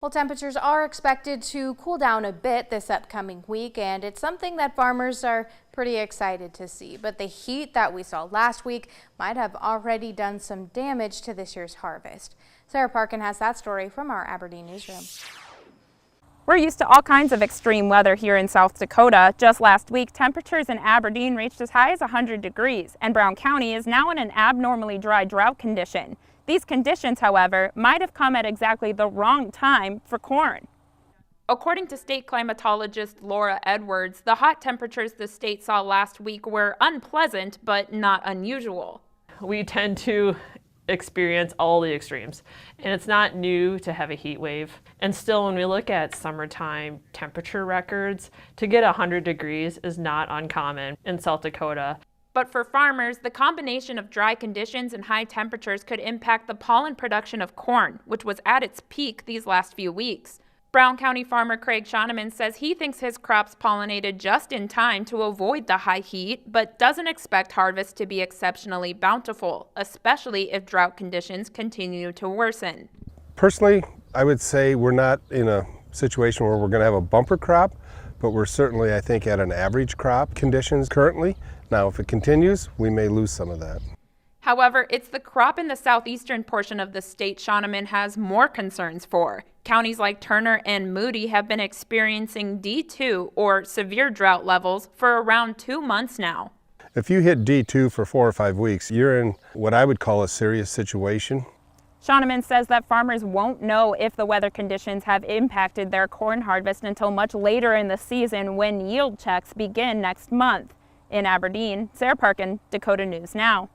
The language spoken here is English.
Well, temperatures are expected to cool down a bit this upcoming week, and it's something that farmers are pretty excited to see. But the heat that we saw last week might have already done some damage to this year's harvest. Sarah Parkin has that story from our Aberdeen newsroom. We're used to all kinds of extreme weather here in South Dakota. Just last week, temperatures in Aberdeen reached as high as 100 degrees, and Brown County is now in an abnormally dry drought condition. These conditions, however, might have come at exactly the wrong time for corn. According to state climatologist Laura Edwards, the hot temperatures the state saw last week were unpleasant but not unusual. We tend to experience all the extremes, and it's not new to have a heat wave. And still, when we look at summertime temperature records, to get 100 degrees is not uncommon in South Dakota. But for farmers, the combination of dry conditions and high temperatures could impact the pollen production of corn, which was at its peak these last few weeks. Brown County farmer Craig Shoneman says he thinks his crops pollinated just in time to avoid the high heat, but doesn't expect harvest to be exceptionally bountiful, especially if drought conditions continue to worsen. Personally, I would say we're not in a situation where we're going to have a bumper crop, but we're certainly, I think, at an average crop conditions currently. Now, if it continues, we may lose some of that. However, it's the crop in the southeastern portion of the state Shoneman has more concerns for. Counties like Turner and Moody have been experiencing D2 or severe drought levels for around 2 months now. If you hit D2 for 4 or 5 weeks, you're in what I would call a serious situation. Shoneman says that farmers won't know if the weather conditions have impacted their corn harvest until much later in the season when yield checks begin next month. In Aberdeen, Sarah Parkin, Dakota News Now.